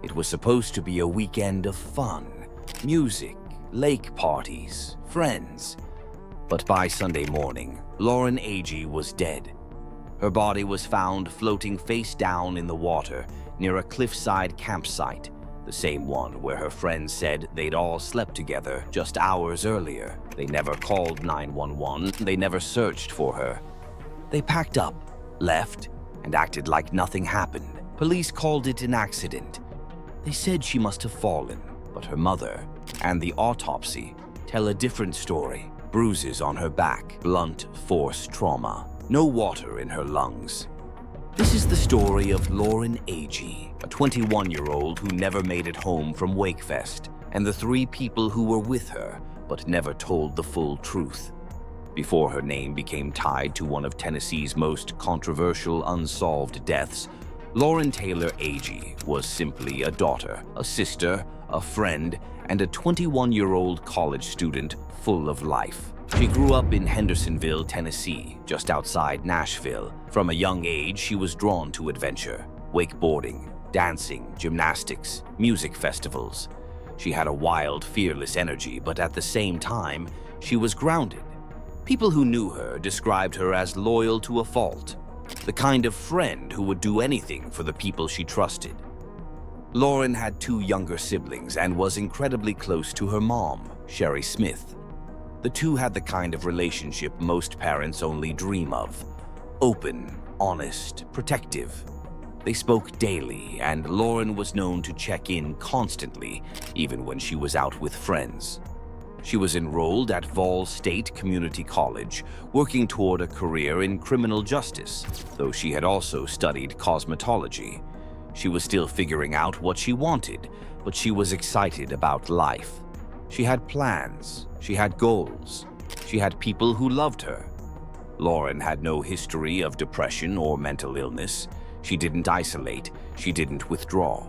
It was supposed to be a weekend of fun, music, lake parties, friends. But by Sunday morning, Lauren Agee was dead. Her body was found floating face down in the water near a cliffside campsite, the same one where her friends said they'd all slept together just hours earlier. They never called 911, they never searched for her. They packed up, left, and acted like nothing happened. Police called it an accident. They said she must have fallen, but her mother and the autopsy tell a different story. Bruises on her back, blunt force trauma, no water in her lungs. This is the story of Lauren Agee, a 21-year-old who never made it home from WakeFest, and the 3 people who were with her but never told the full truth. Before her name became tied to one of Tennessee's most controversial unsolved deaths, Lauren Taylor Agee was simply a daughter, a sister, a friend, and a 21-year-old college student full of life. She grew up in Hendersonville, Tennessee, just outside Nashville. From a young age, she was drawn to adventure, wakeboarding, dancing, gymnastics, music festivals. She had a wild, fearless energy, but at the same time, she was grounded. People who knew her described her as loyal to a fault, the kind of friend who would do anything for the people she trusted. Lauren had 2 younger siblings and was incredibly close to her mom, Sherry Smith. The 2 had the kind of relationship most parents only dream of. Open, honest, protective. They spoke daily, and Lauren was known to check in constantly, even when she was out with friends. She was enrolled at Vol State Community College, working toward a career in criminal justice, though she had also studied cosmetology. She was still figuring out what she wanted, but she was excited about life. She had plans, she had goals, she had people who loved her. Lauren had no history of depression or mental illness. She didn't isolate, she didn't withdraw.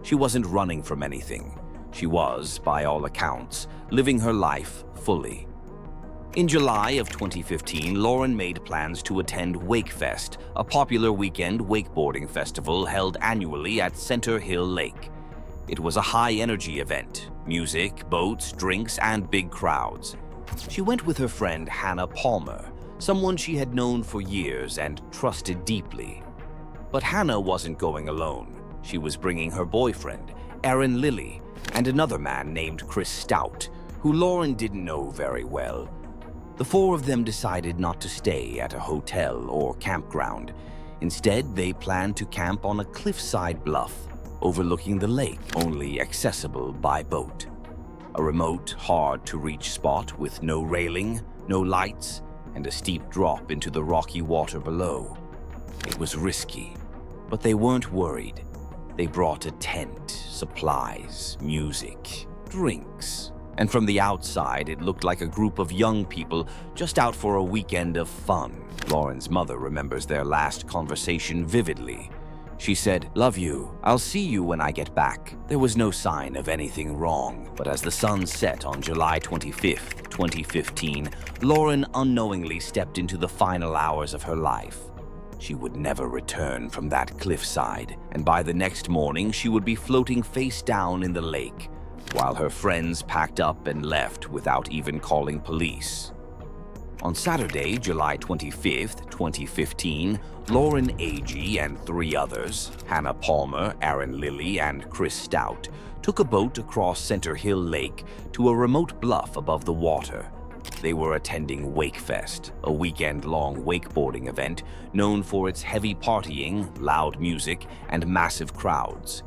She wasn't running from anything. She was, by all accounts, living her life fully. In July of 2015, Lauren made plans to attend WakeFest, a popular weekend wakeboarding festival held annually at Center Hill Lake. It was a high-energy event, music, boats, drinks, and big crowds. She went with her friend Hannah Palmer, someone she had known for years and trusted deeply. But Hannah wasn't going alone. She was bringing her boyfriend, Aaron Lilly, and another man named Chris Stout, who Lauren didn't know very well. The 4 of them decided not to stay at a hotel or campground. Instead, they planned to camp on a cliffside bluff overlooking the lake, only accessible by boat. A remote, hard-to-reach spot with no railing, no lights, and a steep drop into the rocky water below. It was risky, but they weren't worried. They brought a tent, supplies, music, drinks. And from the outside, it looked like a group of young people just out for a weekend of fun. Lauren's mother remembers their last conversation vividly. She said, "Love you. I'll see you when I get back." There was no sign of anything wrong, but as the sun set on July 25th, 2015, Lauren unknowingly stepped into the final hours of her life. She would never return from that cliffside, and by the next morning she would be floating face down in the lake, while her friends packed up and left without even calling police. On Saturday, July 25th, 2015, Lauren Agee and 3 others, Hannah Palmer, Aaron Lilly, and Chris Stout, took a boat across Center Hill Lake to a remote bluff above the water. They were attending WakeFest, a weekend-long wakeboarding event known for its heavy partying, loud music, and massive crowds.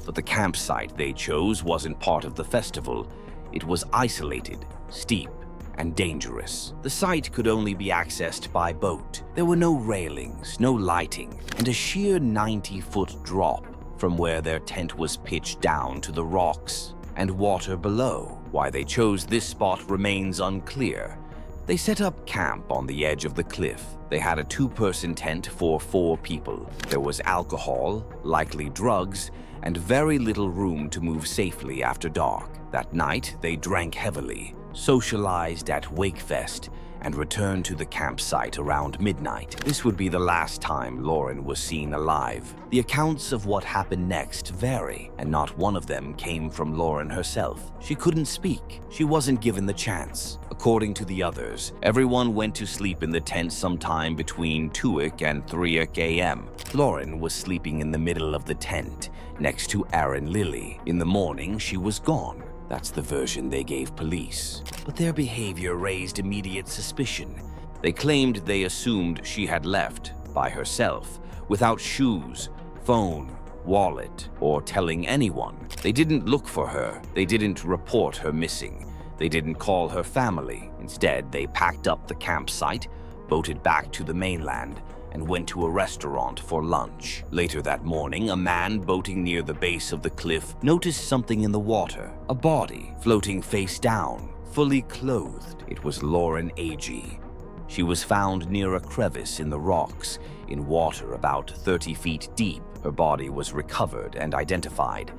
But the campsite they chose wasn't part of the festival. It was isolated, steep, and dangerous. The site could only be accessed by boat. There were no railings, no lighting, and a sheer 90-foot drop from where their tent was pitched down to the rocks and water below. Why they chose this spot remains unclear. They set up camp on the edge of the cliff. They had a 2-person tent for 4 people. There was alcohol, likely drugs, and very little room to move safely after dark. That night, they drank heavily, socialized at WakeFest, and returned to the campsite around midnight. This would be the last time Lauren was seen alive. The accounts of what happened next vary, and not one of them came from Lauren herself. She couldn't speak. She wasn't given the chance. According to the others, everyone went to sleep in the tent sometime between 2 and 3 a.m. Lauren was sleeping in the middle of the tent, next to Aaron Lilly. In the morning, she was gone. That's the version they gave police. But their behavior raised immediate suspicion. They claimed they assumed she had left by herself, without shoes, phone, wallet, or telling anyone. They didn't look for her. They didn't report her missing. They didn't call her family. Instead, they packed up the campsite, boated back to the mainland, and went to a restaurant for lunch. Later that morning, a man boating near the base of the cliff noticed something in the water, a body floating face down, fully clothed. It was Lauren Agee. She was found near a crevice in the rocks, in water about 30 feet deep. Her body was recovered and identified.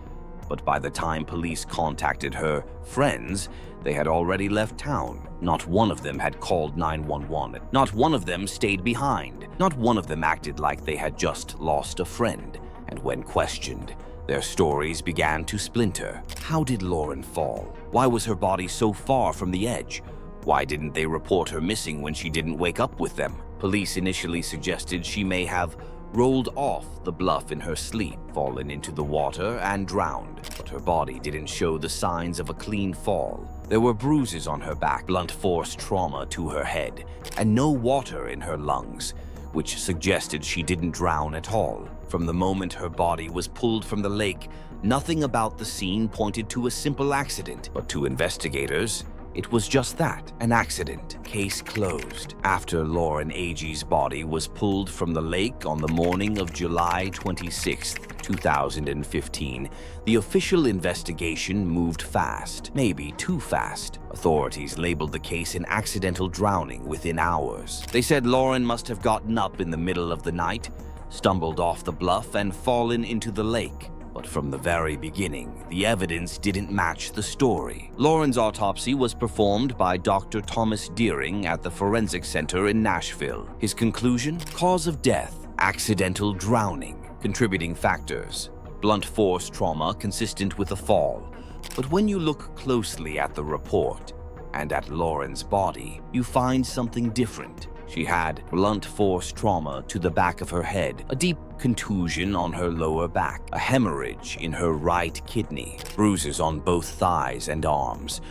But by the time police contacted her friends, they had already left town. Not one of them had called 911. Not one of them stayed behind. Not one of them acted like they had just lost a friend. And when questioned, their stories began to splinter. How did Lauren fall? Why was her body so far from the edge? Why didn't they report her missing when she didn't wake up with them? Police initially suggested she may have rolled off the bluff in her sleep, fallen into the water, and drowned. But her body didn't show the signs of a clean fall. There were bruises on her back, blunt force trauma to her head, and no water in her lungs, which suggested she didn't drown at all. From the moment her body was pulled from the lake, nothing about the scene pointed to a simple accident. But to investigators, it was just that, an accident. Case closed. After Lauren Agee's body was pulled from the lake on the morning of July 26, 2015, the official investigation moved fast, maybe too fast. Authorities labeled the case an accidental drowning within hours. They said Lauren must have gotten up in the middle of the night, stumbled off the bluff, and fallen into the lake. But from the very beginning, the evidence didn't match the story. Lauren's autopsy was performed by Dr. Thomas Deering at the Forensic Center in Nashville. His conclusion? Cause of death: accidental drowning. Contributing factors: blunt force trauma consistent with a fall. But when you look closely at the report and at Lauren's body, you find something different. She had blunt force trauma to the back of her head, a deep contusion on her lower back, a hemorrhage in her right kidney, bruises on both thighs and arms,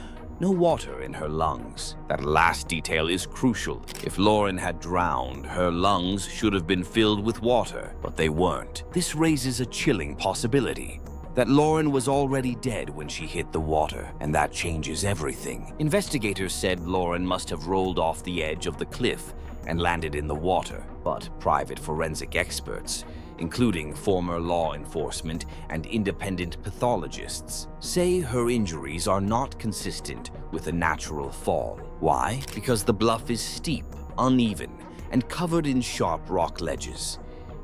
no water in her lungs. That last detail is crucial. If Lauren had drowned, her lungs should have been filled with water, but they weren't. This raises a chilling possibility that Lauren was already dead when she hit the water, and that changes everything. Investigators said Lauren must have rolled off the edge of the cliff and landed in the water, but private forensic experts, including former law enforcement and independent pathologists, say her injuries are not consistent with a natural fall. Why? Because the bluff is steep, uneven, and covered in sharp rock ledges.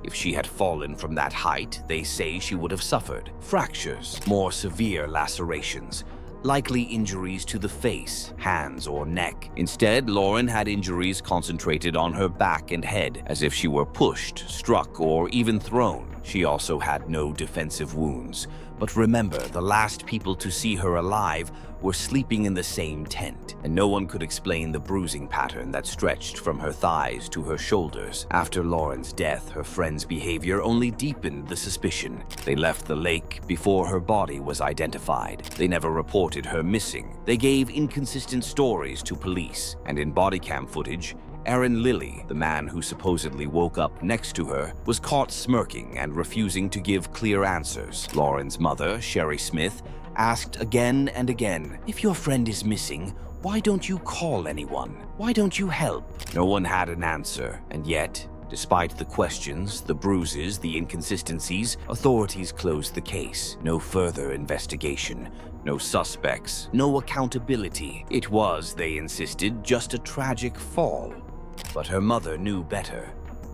If she had fallen from that height, they say she would have suffered fractures, more severe lacerations, likely injuries to the face, hands, or neck. Instead, Lauren had injuries concentrated on her back and head, as if she were pushed, struck, or even thrown. She also had no defensive wounds. But remember, the last people to see her alive were sleeping in the same tent, and no one could explain the bruising pattern that stretched from her thighs to her shoulders. After Lauren's death, her friend's behavior only deepened the suspicion. They left the lake before her body was identified. They never reported her missing. They gave inconsistent stories to police, and in body cam footage, Aaron Lilly, the man who supposedly woke up next to her, was caught smirking and refusing to give clear answers. Lauren's mother, Sherry Smith, asked again and again, "If your friend is missing, why don't you call anyone? Why don't you help?" No one had an answer, and yet, despite the questions, the bruises, the inconsistencies, authorities closed the case. No further investigation, no suspects, no accountability. It was, they insisted, just a tragic fall. But her mother knew better.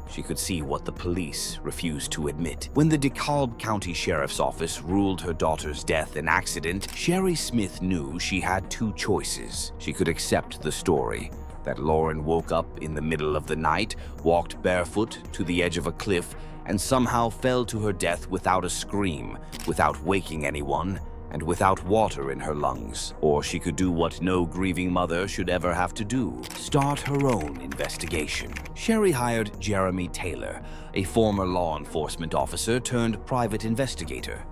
She could see what the police refused to admit. When the DeKalb County Sheriff's Office ruled her daughter's death an accident, Sherry Smith knew she had two choices. She could accept the story, that Lauren woke up in the middle of the night, walked barefoot to the edge of a cliff, and somehow fell to her death without a scream, without waking anyone, and without water in her lungs. Or she could do what no grieving mother should ever have to do: start her own investigation. Sherry hired Jeremy Taylor, a former law enforcement officer turned private investigator.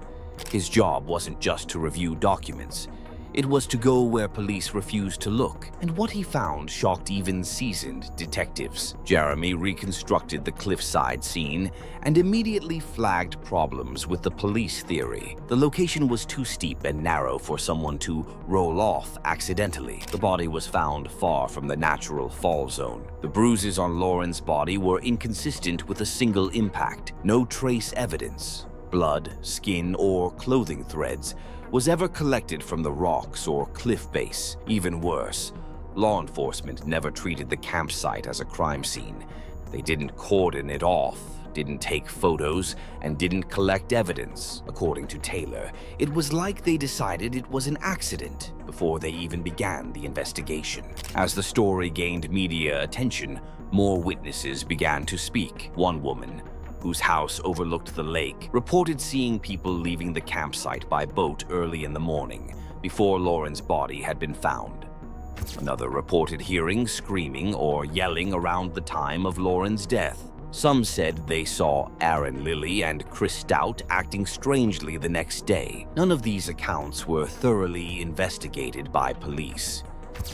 His job wasn't just to review documents. It was to go where police refused to look, and what he found shocked even seasoned detectives. Jeremy reconstructed the cliffside scene and immediately flagged problems with the police theory. The location was too steep and narrow for someone to roll off accidentally. The body was found far from the natural fall zone. The bruises on Lauren's body were inconsistent with a single impact. No trace evidence, blood, skin, or clothing threads, was ever collected from the rocks or cliff base. Even worse, law enforcement never treated the campsite as a crime scene. They didn't cordon it off, didn't take photos, and didn't collect evidence. According to Taylor, it was like they decided it was an accident before they even began the investigation. As the story gained media attention, more witnesses began to speak. One woman, whose house overlooked the lake, reported seeing people leaving the campsite by boat early in the morning, before Lauren's body had been found. Another reported hearing screaming or yelling around the time of Lauren's death. Some said they saw Aaron Lilly and Chris Stout acting strangely the next day. None of these accounts were thoroughly investigated by police.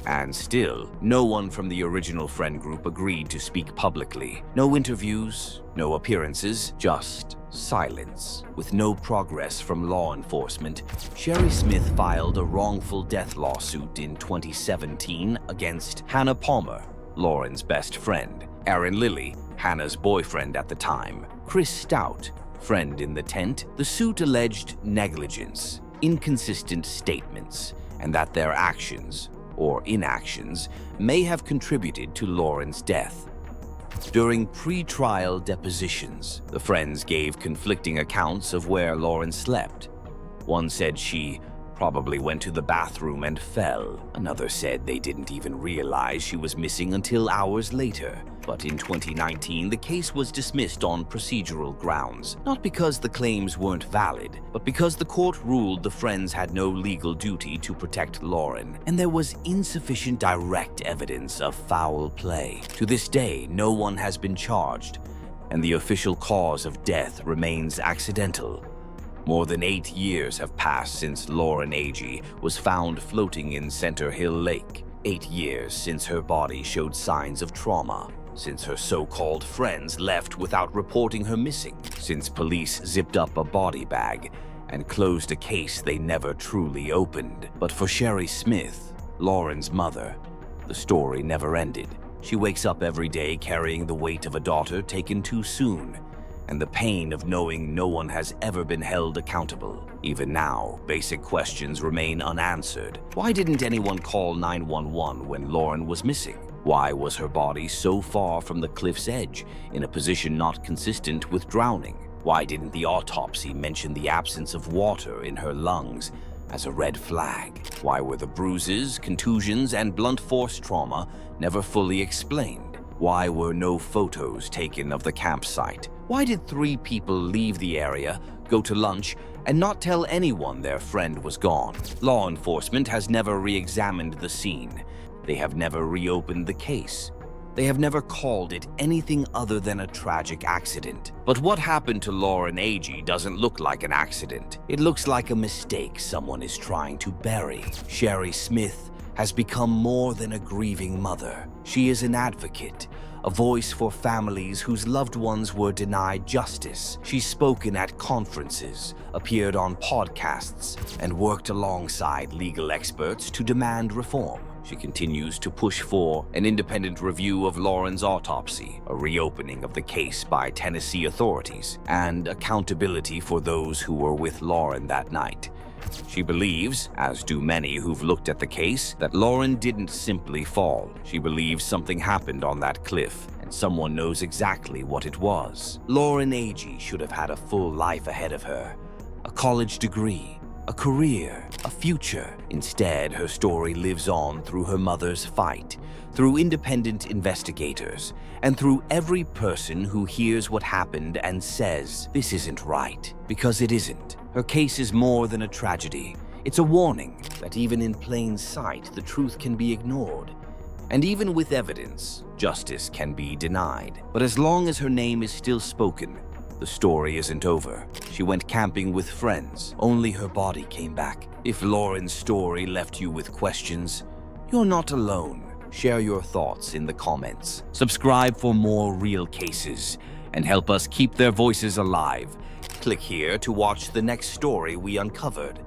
And still, no one from the original friend group agreed to speak publicly. No interviews, no appearances, just silence. With no progress from law enforcement, Sherry Smith filed a wrongful death lawsuit in 2017 against Hannah Palmer, Lauren's best friend; Aaron Lilly, Hannah's boyfriend at the time; Chris Stout, friend in the tent. The suit alleged negligence, inconsistent statements, and that their actions or inactions may have contributed to Lauren's death. During pre-trial depositions, the friends gave conflicting accounts of where Lauren slept. One said she probably went to the bathroom and fell. Another said they didn't even realize she was missing until hours later. But in 2019, the case was dismissed on procedural grounds, not because the claims weren't valid, but because the court ruled the friends had no legal duty to protect Lauren, and there was insufficient direct evidence of foul play. To this day, no one has been charged, and the official cause of death remains accidental. More than 8 years have passed since Lauren Agee was found floating in Center Hill Lake. 8 years since her body showed signs of trauma. Since her so-called friends left without reporting her missing. Since police zipped up a body bag and closed a case they never truly opened. But for Sherry Smith, Lauren's mother, the story never ended. She wakes up every day carrying the weight of a daughter taken too soon, and the pain of knowing no one has ever been held accountable. Even now, basic questions remain unanswered. Why didn't anyone call 911 when Lauren was missing? Why was her body so far from the cliff's edge, in a position not consistent with drowning? Why didn't the autopsy mention the absence of water in her lungs as a red flag? Why were the bruises, contusions, and blunt force trauma never fully explained? Why were no photos taken of the campsite? Why did 3 people leave the area, go to lunch, and not tell anyone their friend was gone? Law enforcement has never re-examined the scene. They have never reopened the case. They have never called it anything other than a tragic accident. But what happened to Lauren Agee doesn't look like an accident. It looks like a mistake someone is trying to bury. Sherry Smith has become more than a grieving mother. She is an advocate, a voice for families whose loved ones were denied justice. She's spoken at conferences, appeared on podcasts, and worked alongside legal experts to demand reform. She continues to push for an independent review of Lauren's autopsy, a reopening of the case by Tennessee authorities, and accountability for those who were with Lauren that night. She believes, as do many who've looked at the case, that Lauren didn't simply fall. She believes something happened on that cliff, and someone knows exactly what it was. Lauren Agee should have had a full life ahead of her, a college degree, a career, a future. Instead, her story lives on through her mother's fight, through independent investigators, and through every person who hears what happened and says, "This isn't right," because it isn't. Her case is more than a tragedy. It's a warning that even in plain sight, the truth can be ignored. And even with evidence, justice can be denied. But as long as her name is still spoken, the story isn't over. She went camping with friends. Only her body came back. If Lauren's story left you with questions, you're not alone. Share your thoughts in the comments. Subscribe for more real cases and help us keep their voices alive. Click here to watch the next story we uncovered.